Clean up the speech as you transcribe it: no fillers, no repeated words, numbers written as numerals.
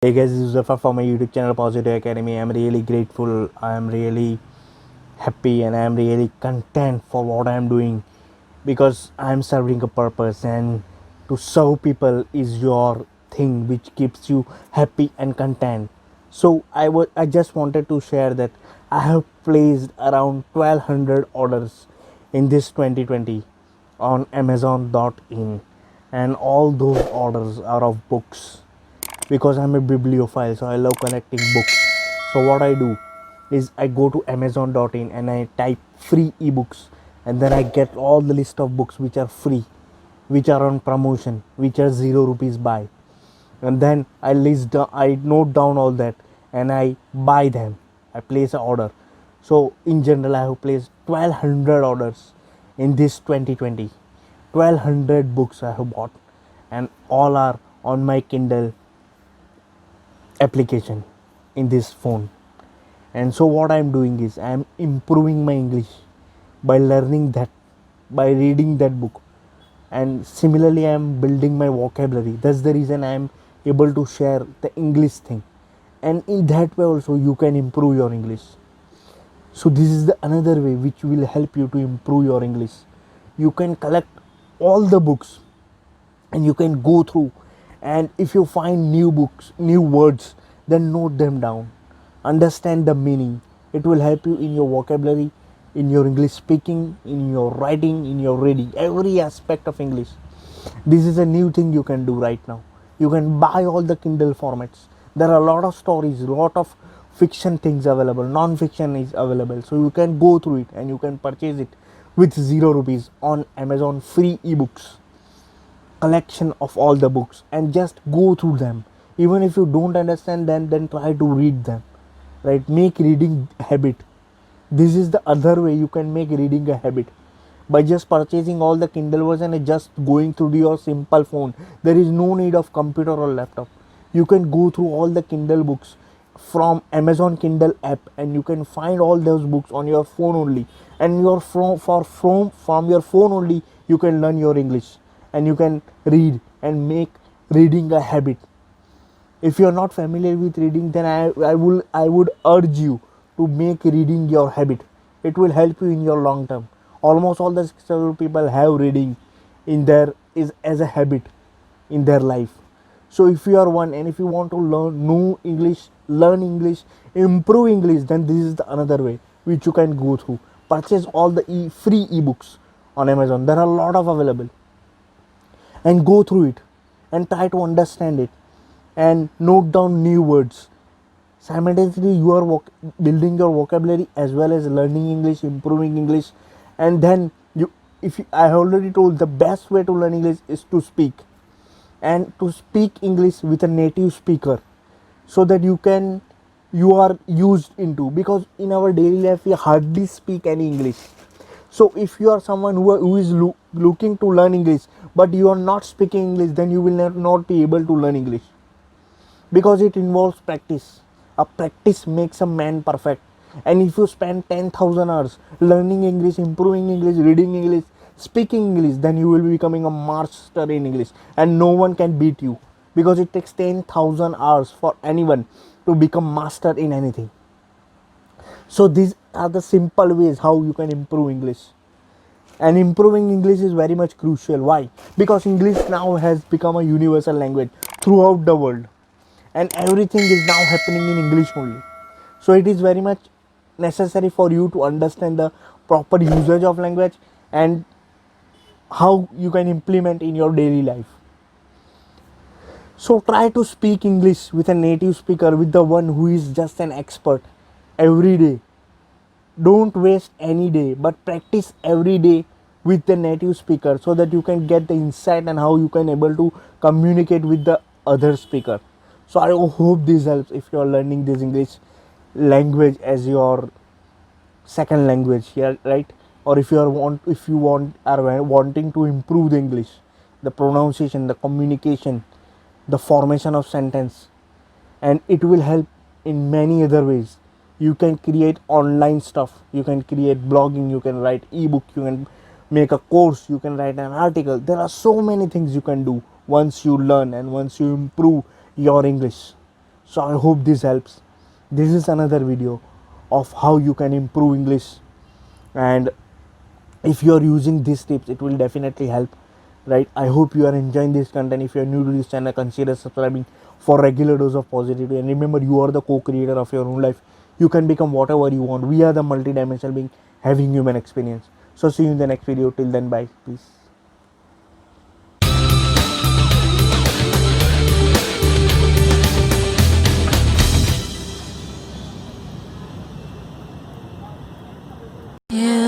Hey guys, this is Zafar from my YouTube channel Positive Academy. I'm really grateful. I'm really happy and I'm really content for what I'm doing because I'm serving a purpose, and to serve people is your thing which keeps you happy and content. So I just wanted to share that I have placed around 1200 orders in this 2020 on Amazon.in, and all those orders are of books because I'm a bibliophile, so I love collecting books. So what I do is I go to Amazon.in and I type free ebooks, and then I get all the list of books which are free, which are on promotion, which are 0 rupees buy, and then I note down all that and I buy them. I place an order. So in general, I have placed 1200 orders in this 2020. 1200 books I have bought, and all are on my Kindle application in this phone. And so what I'm doing is I'm improving my English by learning that, by reading that book, and similarly I'm building my vocabulary. That's the reason I'm able to share the English thing, and in that way also you can improve your English. So this is the another way which will help you to improve your English. You can collect all the books and you can go through, and if you find new books, new words, then note them down, understand the meaning. It will help you in your vocabulary, in your English speaking, in your writing, in your reading, every aspect of English. This is a new thing you can do right now. You can buy all the Kindle formats. There are a lot of stories, a lot of fiction things available, non-fiction is available, so you can go through it and you can purchase it with 0 rupees on Amazon. Free ebooks, collection of all the books, and just go through them. Even if you don't understand them, then try to read them, right? Make reading habit. This is the other way you can make reading a habit, by just purchasing all the Kindle version and just going through your simple phone. There is no need of computer or laptop. You can go through all the Kindle books from Amazon Kindle app, and you can find all those books on your phone only, and from your phone only you can learn your English, and you can read and make reading a habit. If you are not familiar with reading, then I would urge you to make reading your habit. It will help you in your long term. Almost all the successful people have reading in their is as a habit in their life. So if you are one, and if you want to know English, learn English, improve English, then this is the another way which you can go through. Purchase all the free ebooks on Amazon. There are a lot of available, and go through it and try to understand it and note down new words. Simultaneously you are building your vocabulary as well as learning English, improving English. And then I already told, the best way to learn English is to speak, and to speak English with a native speaker, so that you are used into, because in our daily life we hardly speak any English. So if you are someone who is looking to learn English but you are not speaking English, then you will not be able to learn English, because it involves practice. A practice makes a man perfect. And if you spend 10,000 hours learning English, improving English, reading English, speaking English, then you will be becoming a master in English, and no one can beat you, because it takes 10,000 hours for anyone to become master in anything. So these are the simple ways how you can improve English. And improving English is very much crucial. Why? Because English now has become a universal language throughout the world, and everything is now happening in English only. So it is very much necessary for you to understand the proper usage of language and how you can implement in your daily life. So try to speak English with a native speaker, with the one who is just an expert, every day. Don't waste any day, but practice every day with the native speaker, so that you can get the insight and how you can able to communicate with the other speaker. So I hope this helps if you are learning this English language as your second language here, right? Or if you are wanting to improve the English, the pronunciation, the communication, the formation of sentence, and it will help in many other ways. You can create online stuff, you can create blogging, you can write ebook, you can make a course, you can write an article. There are so many things you can do once you learn and once you improve your English. So I hope this helps. This is another video of how you can improve English, and if you are using these tips, it will definitely help, right? I hope you are enjoying this content. If you are new to this channel, consider subscribing for regular dose of positivity, and remember, you are the co-creator of your own life. You can become whatever you want. We are the multi-dimensional being having human experience. So see you in the next video. Till then, bye, peace. You